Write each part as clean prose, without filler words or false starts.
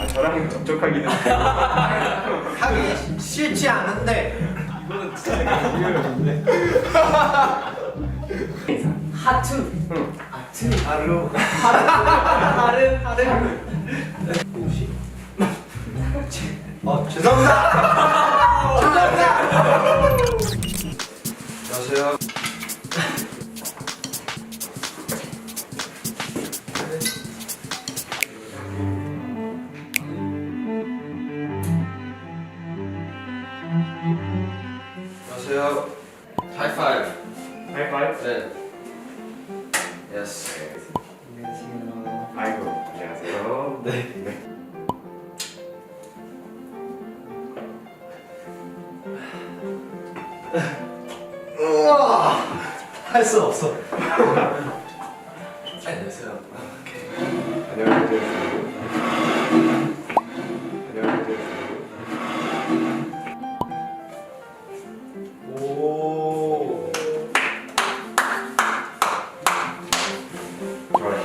저랑 접촉하기는 하기 싫지 않은데 이거는 진짜 이유였는데. 하트. 응. 아트. 하루 하른. 혹시 죄송합니다. 안녕하세요. 안녕하세요. 하이파이브. 하이파이브. 네. 예스. 아이고 안녕하세요. 네. 우와 할 수 없어. 안녕하세요. 안녕하세요. 안녕하세요. 오 좋아요.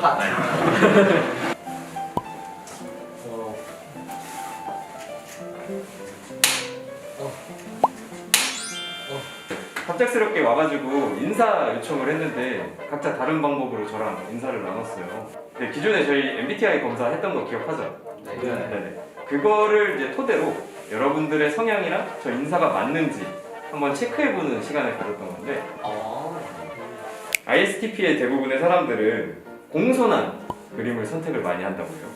갑작스럽게 와가지고 인사 요청을 했는데 각자 다른 방법으로 저랑 인사를 나눴어요. 네, 기존에 저희 MBTI 검사했던 거 기억하죠? 네. 네네. 그거를 이제 토대로 여러분들의 성향이랑 저 인사가 맞는지 한번 체크해보는 시간을 가졌던 건데 ISTP의 대부분의 사람들은 공손한 그림을 선택을 많이 한다고요.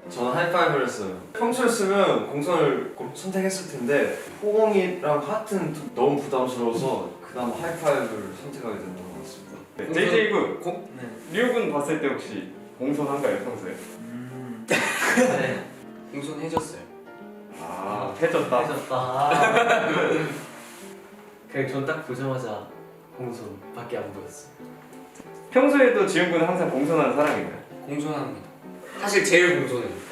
저는 하이파이브를 했어요. 평소였으면 공선을 선택했을 텐데 호응이랑 하트는 너무 부담스러워서 그다음 하이파이브를 선택하게 됐던 것 같습니다. 네, JJ군, 네. 리오군 봤을 때 혹시 공손한가요 평소에? 네. 공손해졌어요. 아, 해졌다. 해졌다. 그냥 전 딱 보자마자 공손밖에 안 보였어요. 평소에도 지훈군은 항상 공손한 사람인가요? 공손합니다. 사실 제일 공손해요.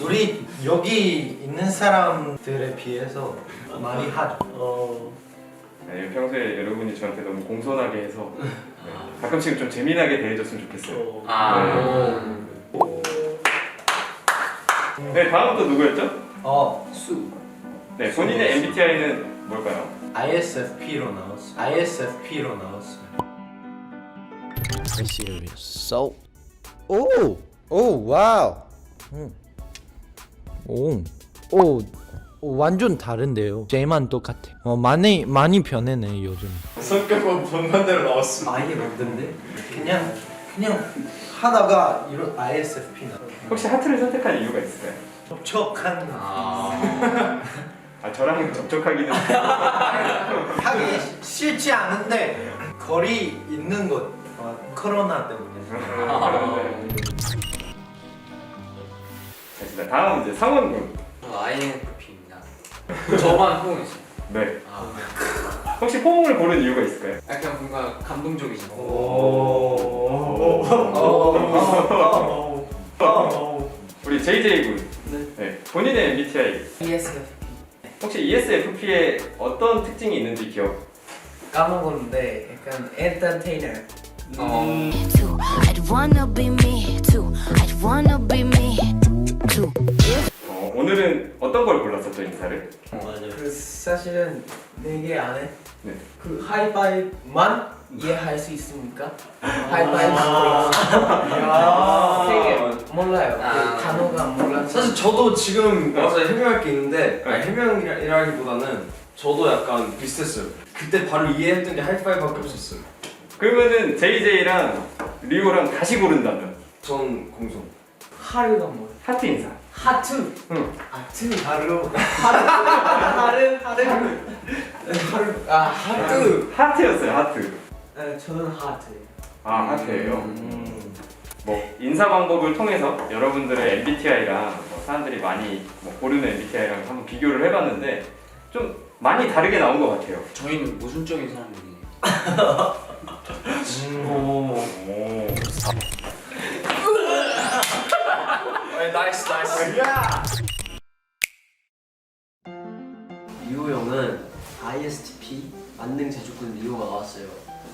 우리 여기 있는 사람들에 비해서 많이 하죠. 아니, 평소에 여러분이 저한테 너무 공손하게 해서 네, 가끔씩은 좀 재미나게 대해줬으면 좋겠어요. 네, 다음 또 누구였죠? 수 네, 본인의 MBTI는 뭘까요? ISFP로 나왔어. ISFP로 나왔어요. So, 오, 와우. 오, 완전 다른데요. 쟤만 똑같아. 많이 변했네 요즘. 성격은 본만대로 나왔습니다. 아예 만든데? 그냥 하다가 이런 ISFP 나. 혹시 하트를 선택한 이유가 있을까요? 접촉한 저랑 접촉하기는 하기 싫지 않은데 거리 있는 것 코로나 때문에. 됐습니다. 다음 이제 상원군. 저 INFP입니다. 저만 호응이죠. 네. 혹시 호응을 고른 이유가 있을까요? 약간 뭔가 감동적이죠. 우리 JJ군. 네. 본인의 MBTI. ESFP 혹시 ESFP에 어떤 특징이 있는지 기억? 까먹었는데 약간 엔터테이너 too. I'd wanna be me too. I'd wanna be me too. 오늘은 어떤 걸 골랐었죠, 인사를? 그 사실은 4개 안에 네. 그 하이파이브만 이해할 수 있습니까? 하이파이브 3개 몰라요. 그 단어가 몰라서 사실 저도 지금 와서 해명할 게 있는데 해명이라기보다는 저도 약간 비슷했어요. 그때 바로 이해했던 게 하이파이브밖에 없었어요. 그러면은 JJ랑 리오랑 다시 고른다면 전 공손. 하루가 뭐야? 하트 인사. 하트 응. 아트 하루 하루 하트 하트였어요, 하트. 네, 저는 하트 아, 하트예요. 뭐 인사 방법을 통해서 여러분들의 MBTI랑 사람들이 많이 고르는 MBTI랑 한번 비교를 해봤는데 좀 많이 다르게 나온 것 같아요. 저희는 모순적인 사람들이에요. 오. 나이스. 리오 형은 ISTP 만능 제조꾼 리오가 나왔어요.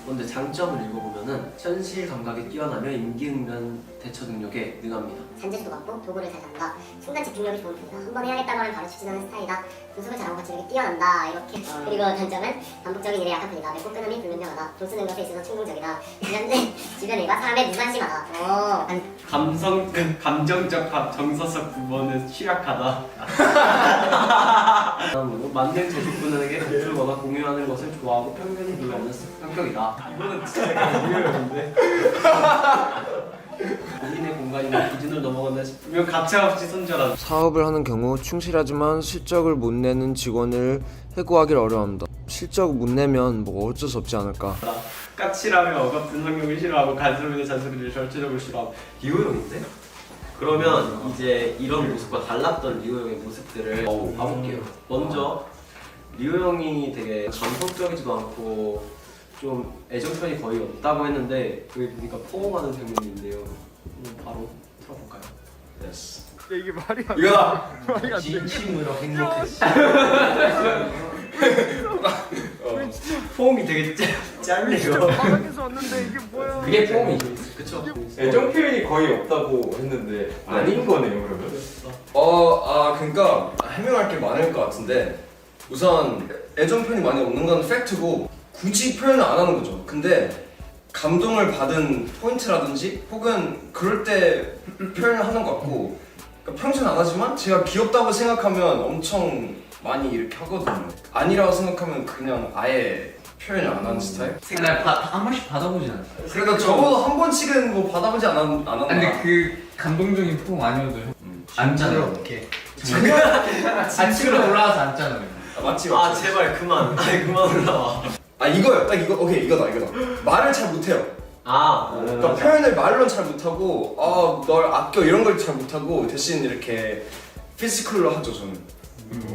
근데 장점을 읽어보면은 현실 감각이 뛰어나며 임기응변 대처 능력에 능합니다. 잔재주도 많고 도구를 잘 잡는다. 순간 집중력이 좋은 편이다. 한 번 해야겠다고 하면 바로 집중하는 스타일이다. 분석을 잘하고 거치력이 뛰어난다. 이렇게. 그리고 단점은 반복적인 일에 약한 편이다. 맵고 끈함이 불분명하다. 돈 쓰는 것에 있어서 충동적이다. 그런데 주변 일과 사람의 무관심하다. 감정적 정서적 부분은 취약하다. 다음으로 만능 제주꾼에게 감추거나 공유하는 것을 좋아하고 편견이 별로 없는 성격이다. 이거는 진짜 리얼인데. 본인의 공간이나 기준을 넘어간다 싶으면 가차없이 손절한다. 사업을 하는 경우 충실하지만 실적을 못 내는 직원을 해고하길 어려워합니다. 실적 못 내면 뭐 어쩔 수 없지 않을까. 까칠하며 억압된 성격을 싫어하고 간섭이나 잔소리를 절제력을 싫어하고 리우형인데? 그러면 이제 이런 모습과 달랐던 리우형의 모습들을 봐볼게요. 먼저 리우형이 되게 감성적이지도 않고 좀 애정편이 거의 없다고 했는데 여기 보니까 포옹하는 장면인데요. 바로 틀어볼까요? 예스. 이거다. 진심으로 행복했어. 포옹이 되게 짧네요. 그게 폼이죠. 그쵸? 애정 표현이 거의 없다고 했는데 아닌 거네요 그러면. 그러니까 해명할 게 많을 것 같은데 우선 애정 표현이 많이 없는 건 팩트고 굳이 표현을 안 하는 거죠. 근데 감동을 받은 포인트라든지 혹은 그럴 때 표현을 하는 것 같고 그러니까 평소엔 안 하지만 제가 귀엽다고 생각하면 엄청 많이 이렇게 하거든요. 아니라고 생각하면 그냥 아예 표현을 안 하는 스타일? 근데 한 번씩 받아보진 않아요. 그러니까 적어도 한 번씩은 뭐 받아보지 않았나? 근데 그 감동적인 포옹 아니어도 앉잖아요. 어떻게? 아침으로 올라와서 앉잖아요. 맞지? 아 제발 그만. 그만 올라와. 이거요. 딱 이거. 오케이 이거다. 말을 잘 못해요. 그러니까 표현을 말로 잘 못하고 널 아껴 이런 걸 잘 못하고 대신 이렇게 피지컬로 하죠 저는.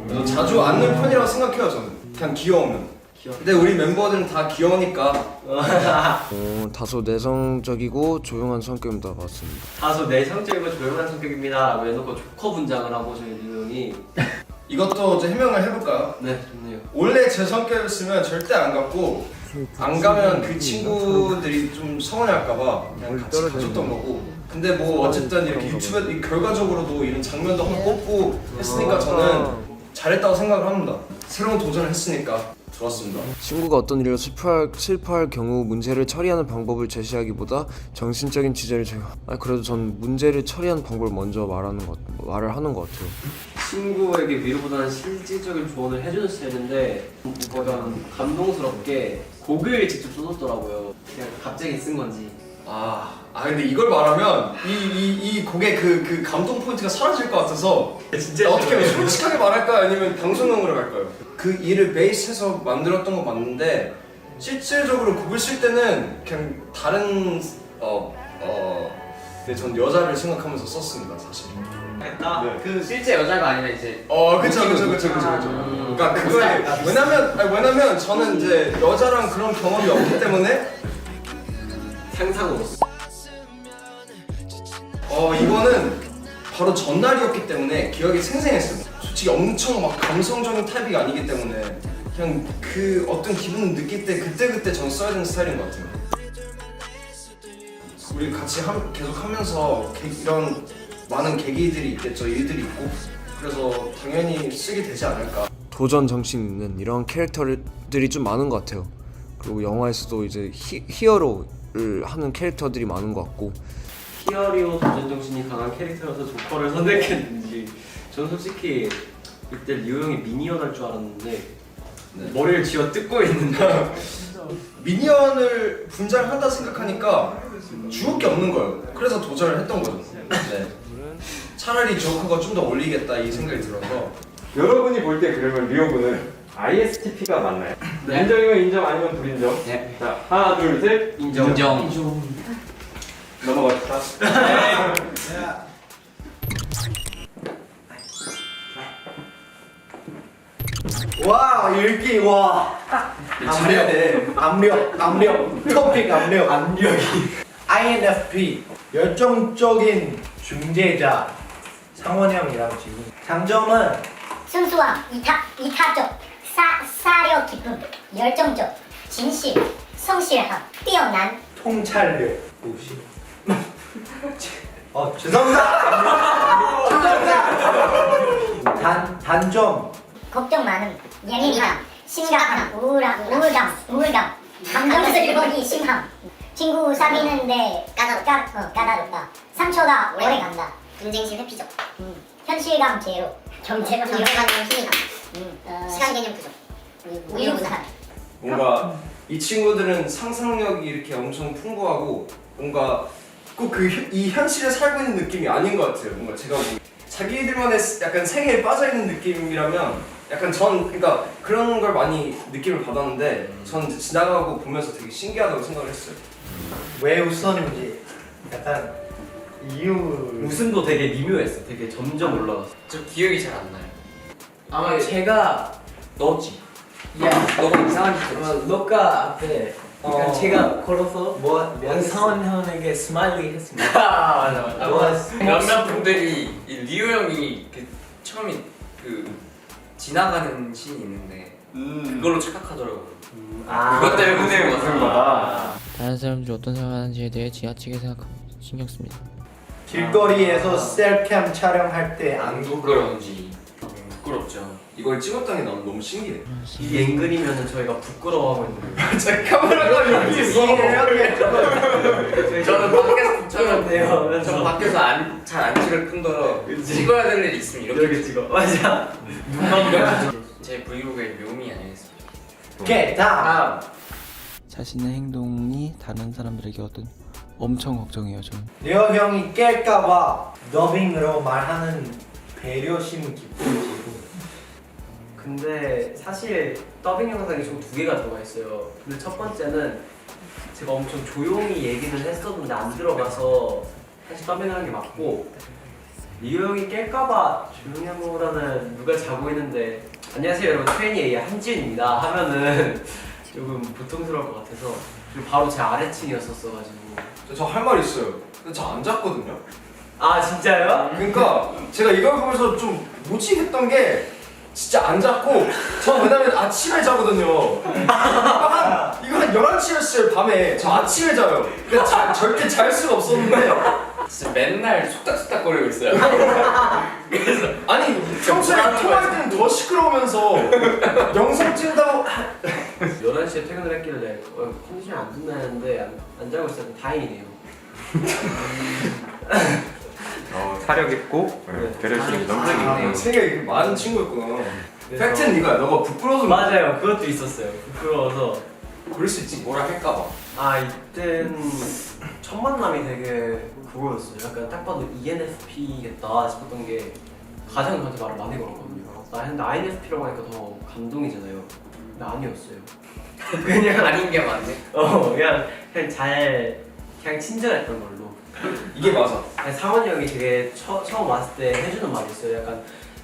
그래서 자주 안는 편이라고 생각해요 저는. 그냥 귀여우면. 근데 우리 멤버들은 다 귀여우니까 다소 내성적이고 조용한 성격입니다. 맞습니다. 다소 내성적이고 조용한 성격입니다라고 해놓고 조커 분장을 하고 저희 리우형이 이것도 이제 해명을 해볼까요? 네 좋네요. 원래 제 성격이었으면 절대 안 갔고 안 가면 그 친구들이 좀 서운해할까봐 그냥 같이 가줬던 거고 근데 뭐 어쨌든 이렇게 유튜브에 결과적으로도 이런 장면도 한번 뽑고 했으니까 저는 잘했다고 생각을 합니다. 새로운 도전을 했으니까 좋았습니다. 친구가 어떤 일로 슬퍼할 경우 문제를 처리하는 방법을 제시하기보다 정신적인 지지를 그래도 전 문제를 처리하는 방법을 먼저 말을 하는 것 같아요. 친구에게 위로보다는 실질적인 조언을 해주는 스타일인데 약간 감동스럽게 곡을 직접 써줬더라고요. 그냥 갑자기 쓴 건지. 근데 이걸 말하면 이 곡의 그 감동 포인트가 사라질 것 같아서 진짜 어떻게 하면 솔직하게 말할까요? 아니면 방송용으로 할까요? 그 일을 베이스해서 만들었던 건 맞는데 실질적으로 곡을 쓸 때는 그냥 다른 근데 전 여자를 생각하면서 썼습니다 사실. 그 실제 여자가 아니라 이제 그쵸. 그러니까 그거에 왜냐면 저는 이제 여자랑 그런 경험이 없기 때문에 상상으로. 이거는 바로 전날이었기 때문에 기억이 생생했어요. 솔직히 엄청 막 감성적인 타입이 아니기 때문에 그냥 그 어떤 기분을 느낄 때 그때 전 써야 되는 스타일인 것 같아요. 우리 같이 계속 하면서 이런 많은 계기들이 있겠죠. 일들이 있고 그래서 당연히 쓰게 되지 않을까. 도전 정신 있는 이런 캐릭터들이 좀 많은 것 같아요. 그리고 영화에서도 이제 히어로를 하는 캐릭터들이 많은 것 같고 히어리오 도전 정신이 강한 캐릭터여서 조커를 선택했는지 저는 솔직히 이때 리우형이 미니언 할 줄 알았는데 머리를 쥐어 뜯고 있는데 미니언을 분장한다 생각하니까 주울 게 없는 거예요. 그래서 도전을 했던 거죠. 네. 차라리 조커가 좀 더 어울리겠다 이 생각이 들어서 여러분이 볼 때 그러면 리오 군은 ISTP가 맞나요? 네. 인정이면 인정 아니면 불인정? 네. 자 하나 둘 셋 인정. 넘어갑시다. 와 읽기 와 잘해야 돼. 압력 토픽 압력이 INFP 열정적인 중재자 상원 형이랑 지금 장점은 순수함, 이타적, 사려 기쁨, 열정적, 진실, 성실함, 뛰어난, 통찰력 50. 죄송합니다. 죄송합니다. 단점 걱정 많음, 예민함, 심각함, 우울감, 감정 슬픔이 심함, 친구 사귀는데 까다롭다, 상처가 오래 간다, 분쟁심 회피적, 현실감 제로, 경제력 이용하는 희미함, 시간 개념 부족, 우유부단. 뭔가 이 친구들은 상상력이 이렇게 엄청 풍부하고 뭔가 꼭 이 현실에 살고 있는 느낌이 아닌 것 같아요. 뭔가 제가 뭐 자기들만의 약간 세계에 빠져 있는 느낌이라면 약간 그러니까 그런 걸 많이 느낌을 받았는데 전 이제 지나가고 보면서 되게 신기하다고 생각을 했어요. 왜 웃었는지 약간 이유. 웃음도 되게 미묘했어. 되게 점점 올라갔어. 저 기억이 잘 안 나요. 아마 제가 넣었지. 야 너가 이상한 짓 했지. 너가 앞에 그러니까 제가 걸어서 상원 형에게 스마일리 했습니다. 맞아. 몇몇 분들이 이 리우 형이 처음에 지나가는 씬이 있는데 그걸로 착각하더라고요. 그것 때문에 웃은 거다. 다른 사람들이 어떤 생각하는지에 대해 지나치게 생각하고 신경 씁니다. 길거리에서 셀캠 촬영할 때 안 부끄러운지 부끄럽죠. 이걸 찍었다니 난 너무 신기해. 이 앵글이면은 저희가 부끄러워하고 있는 거예요. 자 카메라가 여기 있어. 저는 밖에서 붙였는데요. 저 밖에서 잘 안 찍을 뿐더러 찍어야 될 일 있으면 이렇게 찍어. 맞아. 제 브이로그의 묘미 아니겠습니까? 오케이 다음. 자신의 행동이 다른 사람들에게 엄청 걱정해요. 저는. 리오 형이 깰까봐 더빙으로 말하는 배려심 깊은 기분. 근데 사실 더빙 영상이 총 2개가 들어가 있어요. 근데 첫 번째는 제가 엄청 조용히 얘기는 했었는데 안 들어가서 사실 더빙을 한 게 맞고, 리오 형이 깰까봐 조용히 한 거보다는 누가 자고 있는데 안녕하세요 여러분 트레이니의 한지윤입니다 하면은 조금 보통스러울 것 같아서, 그리고 바로 제 아래층이었었어가지고. 저 할 말 있어요. 근데 저 안 잤거든요. 아 진짜요? 그러니까 제가 이걸 보면서 좀 뭐지 했던 게 진짜 안 잤고, 저 왜냐면 아침에 자거든요. 이거 한 11시였어요 밤에. 저 아침에 자요. 근데 절대 잘 수가 없었는데 진짜 맨날 속닥속닥 거리고 있어요. 그래서 아니 평소에 통화할 때는 더 시끄러우면서 영상 찍는다고 11시에 퇴근을 했길래 컨디션이 안 좋나 했는데 안 자고 있었는데 다행이네요. 사력 있고 배려심이 넘치네요. 생각이 많은 친구였구나. 팩트는 이거야. 너가 부끄러워서 맞아요. 그것도 있었어요. 부끄러워서. 그럴 수 있지. 뭐라 할까봐. 아 이땐 첫 만남이 되게 그거였어요. 약간 딱 봐도 ENFP겠다 싶었던 게 가장 저한테 말을 많이 걸었거든요. 나 근데 INFP라고 하니까 더 감동이잖아요. 근데 아니었어요. 그냥 아닌 게 맞네. 그냥 친절했던 걸로. 이게 맞아. 아니, 상원이 형이 되게 처음 왔을 때 해주는 말이 있어요. 약간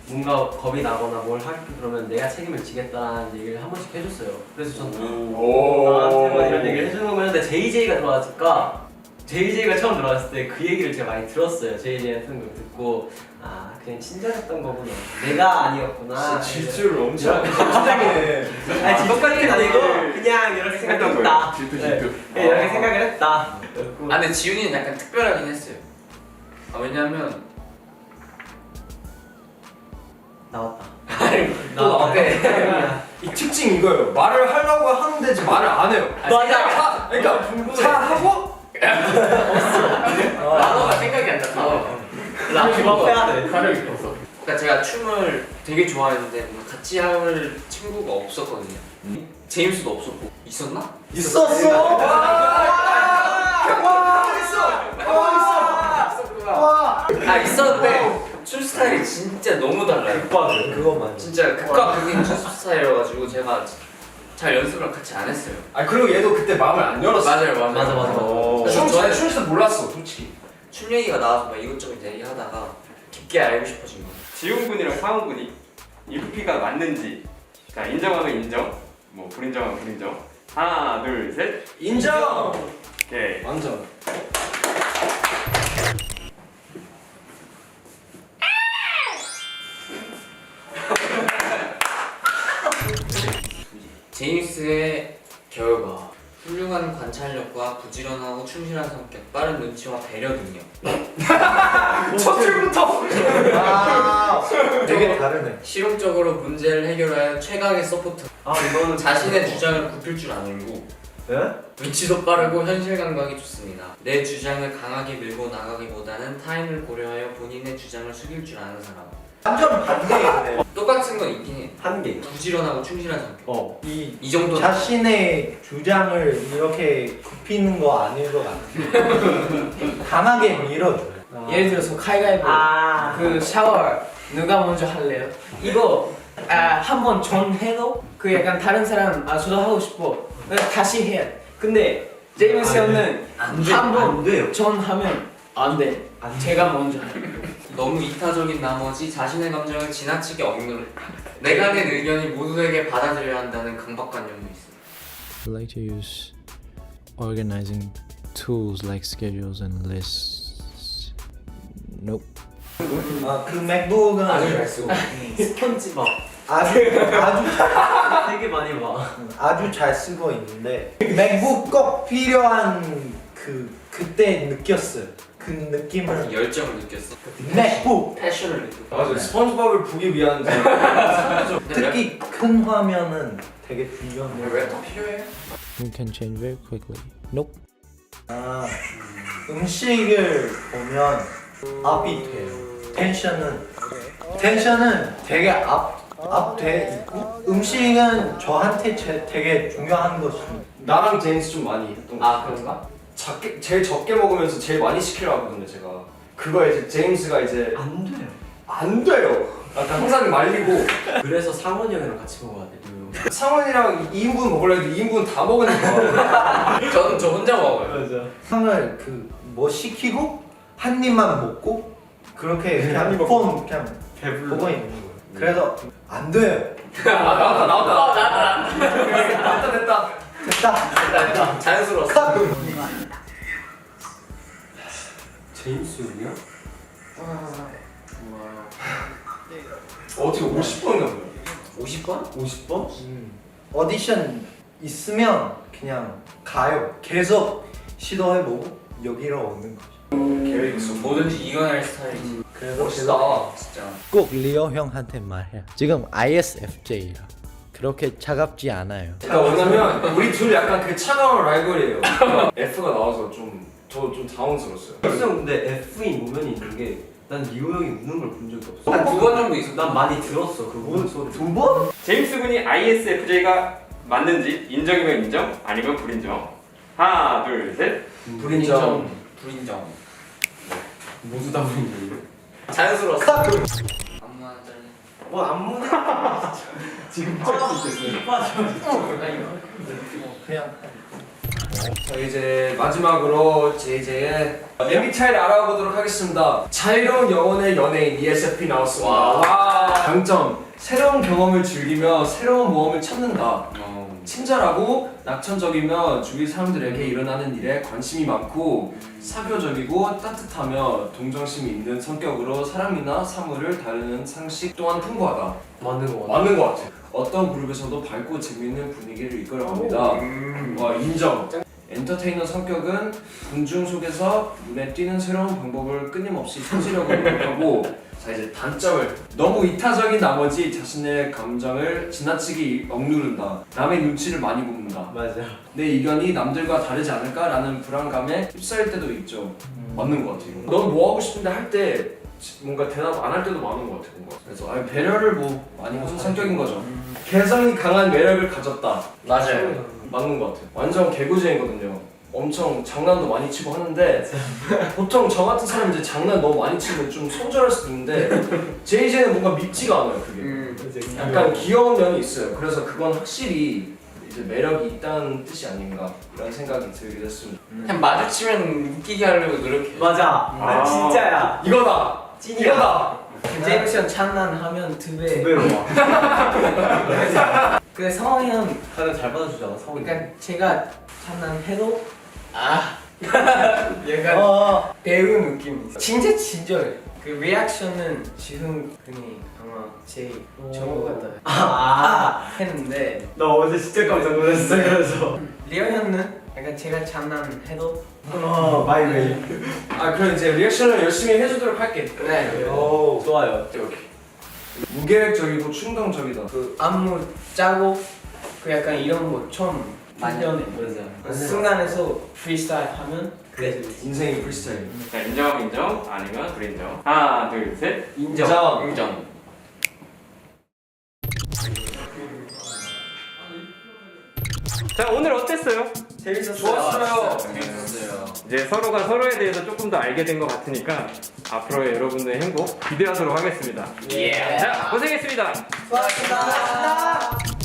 뭔가 겁이 나거나 뭘 하겠다 그러면 내가 책임을 지겠다는 얘기를 한 번씩 해줬어요. 그래서 저는 나한테만 이런 얘기를 해주는 거였는데 JJ가 들어왔으니까 JJ가 처음 들어왔을 때 그 얘기를 제가 많이 들었어요. JJ한테 하는 걸 듣고 아 그냥 친절했던 거구나. 내가 아니었구나. 질주를 엄청 진작이네. 아니 똑같은 아니고 그냥 이렇게 생각했다. 질투. 네, 이렇게 생각을 했다. 근데 지훈이는 약간 특별하긴 했어요. 왜냐면 나왔다. 또 나왔대. 이 특징 이거예요. 말을 하려고 하는데 이제 말을 안 해요. 맞아. 그러니까 잘 하고 단어가 생각이 안 나. 나 그거 빼야 돼. 그러니까 제가 춤을 되게 좋아했는데 같이 할 친구가 없었거든요. 제임스도 없었고 있었나? 있었어. 있었는데 춤 스타일이 진짜 너무 달라요. 그거만. 진짜 극과 극인 춤 스타일이어가지고 제가 잘 연습을 같이 안 했어요. 아 그리고 얘도 그때 마음을 안 열었어. 맞아요. 춤 저는 춘에서 몰랐어 솔직히. 춤 얘기가 나와서 막 이것저것 얘기하다가 깊게 알고 싶어진 거예요. 지훈 군이랑 상훈 군이 EFP가 맞는지 자 인정하면 인정, 뭐 불인정하면 불인정. 하나 둘 셋. 인정. 오케이. 완전. 제임스의 결과 훌륭한 관찰력과 부지런하고 충실한 성격, 빠른 눈치와 배려 능력. 첫 줄부터. 되게 다르네. 실용적으로 문제를 해결하여 최강의 서포터. 이거는 자신의 주장을 굽힐 줄 아는고. 눈치도 빠르고 현실 감각이 좋습니다. 내 주장을 강하게 밀고 나가기보다는 타인을 고려하여 본인의 주장을 숙일 줄 아는 사람. 완전 반대인데. 똑같은 건 있긴 해. 한 개. 부지런하고 충실한 성격. 이 정도. 자신의 주장을 이렇게 굽히는 거 아닌 것 같아. 강하게 밀어줘요. 예를 들어서 가위바위보 그 샤워 누가 먼저 할래요? 이거 한번 전 해도 그 약간 다른 사람 저도 하고 싶어 다시 해야 돼. 근데 제이미스 형은 한번 전 하면 안 돼. 제가 먼저 할게요. 너무 이타적인 나머지 자신의 감정을 지나치게 억누르. 내가 낸 의견이 모두에게 받아들여야 한다는 강박관념도 있습니다. I like to use organizing tools like schedules and lists. Nope. 그 맥북은 아주 잘 쓰고. 스펀지밥. 아주 되게 많이 봐. 아주 잘 쓰고 있는데 맥북 꼭 필요한 그때 느꼈어요. 그 느낌을 열정을 느꼈어. 맥북 패션을 느꼈어. 맞아. 스펀지밥을 보기 위한. 특히 큰 화면은 되게 중요한 거. 랩도 필요해? You can change very quickly. Nope. 음식을 보면 업이 돼요. 텐션은 되게 업돼 있고 음식은 저한테 되게 중요한 것입니다. 나랑 제임스 좀 많이 했던 거. 그런가? 제일 적게 먹으면서 제일 많이 시키려 하거든요, 제가. 그거 이제 제임스가 이제 안 돼요. 안 돼요. 약간 항상 말리고. 그래서 상원이 형이랑 같이 먹어야 돼. 상원이랑 2인분 먹으려 해도 2인분 다 먹으니까. 저는 저 혼자 먹어요. 맞아. 상을 뭐 시키고 한 입만 먹고 그렇게 그냥 폰 그냥 보고 있는 거예요. 그래서 안 돼요. 나왔다. 됐다. 자연스러웠어. 제임스 형이요? 어떻게 50번이나 보여? 50번? 50번? 오디션 있으면 그냥 가요. 계속 시도해보고 여기로 오는 거죠. 계획 있어. 뭐든지 이겨낼 스타일이지. 그래서 멋있다. 진짜. 꼭 리오 형한테 말해. 지금 ISFJ라 그렇게 차갑지 않아요. 그러니까 왜냐면 우리 둘 약간 그 차가운 라이벌이에요. F가 나와서 저 좀 당황스러웠어요. 형 근데 F인 모면이 있는 게 난 리오 형이 우는 걸 본 적이 없어. 한 2번 정도 있었어. 난 많이 들었어 그 우는 소리. 2번? 제임스 군이 ISFJ가 맞는지 인정이면 인정, 아니면 불인정. 하나, 둘, 셋. 불인정. 불인정. 모두 다 불인정이에요? 자연스러웠어. 아무나 잘래. 뭐 안무나 지금 빠져 있겠어요. 그냥 자 이제 마지막으로 JJ의 MBTI를 알아보도록 하겠습니다. 자유로운 영혼의 연예인 ESFP 나왔습니다. 와. 장점: 새로운 경험을 즐기며 새로운 모험을 찾는다. 친절하고 낙천적이며 주위 사람들에게 일어나는 일에 관심이 많고 사교적이고 따뜻하며 동정심이 있는 성격으로 사람이나 사물을 다루는 상식 또한 풍부하다. 맞는 거 맞는 것 같아. 어떤 그룹에서도 밝고 재미있는 분위기를 이끌어갑니다. 와 인정. 엔터테이너 성격은 군중 속에서 눈에 띄는 새로운 방법을 끊임없이 찾으려고 노력하고 자 이제 단점을 너무 이타적인 나머지 자신의 감정을 지나치게 억누른다. 남의 눈치를 많이 봅니다. 맞아. 내 의견이 남들과 다르지 않을까라는 불안감에 휩싸일 때도 있죠. 맞는 것 같아요. 넌 뭐 하고 싶은데 할 때 뭔가 대답 안 할 때도 많은 것 같아. 뭔가. 그래서 배려를 뭐 많이 하는 성격인 거죠. 개성이 강한 매력을 가졌다. 맞아요. 맞는 것 같아요. 완전 개구쟁이거든요. 엄청 장난도 많이 치고 하는데 보통 저 같은 사람이 이제 장난 너무 많이 치면 좀 손절할 수도 있는데 JJ는 뭔가 밉지가 않아요. 그게 약간 귀여운 면이 있어요. 그래서 그건 확실히 이제 매력이 있다는 뜻이 아닌가 이런 생각이 들게 됐습니다. 그냥 마주치면 웃기게 하려고 노력해. 맞아. 나 진짜야. 이거다. 찐이야. 이거다. 제임스 형 장난하면 두 배로 와. 근데 성원이 형 가장 잘 받아주잖아. 성훈이. 그러니까 제가 장난해도 약간 배우 느낌이 있어. 진짜 친절해. 그 리액션은 지훈 군이 아마 제일 좋은 것 같아요. 했는데 나 어제 진짜 깜짝 놀랐어. 그래서 리오 형은 약간 제가 장난해도 마이웨이. 아 그럼 이제 리액션을 열심히 해주도록 할게. 네. 오, 좋아요. 무계획적이고 충동적이다. 그 안무 짜고 그 약간 이런 거 처음 만년에 그 순간에서 프리스타일 하면 그래. 인생이 프리스타일. 자, 인정 아니면 불인정. 하나 둘 셋. 인정. 인정. 자 오늘 어땠어요? 재밌었어요. 좋았어요. 재밌었어요. 이제 서로가 서로에 대해서 조금 더 알게 된 것 같으니까 앞으로의 여러분들의 행복 기대하도록 하겠습니다. 자 고생했습니다. 수고하셨습니다.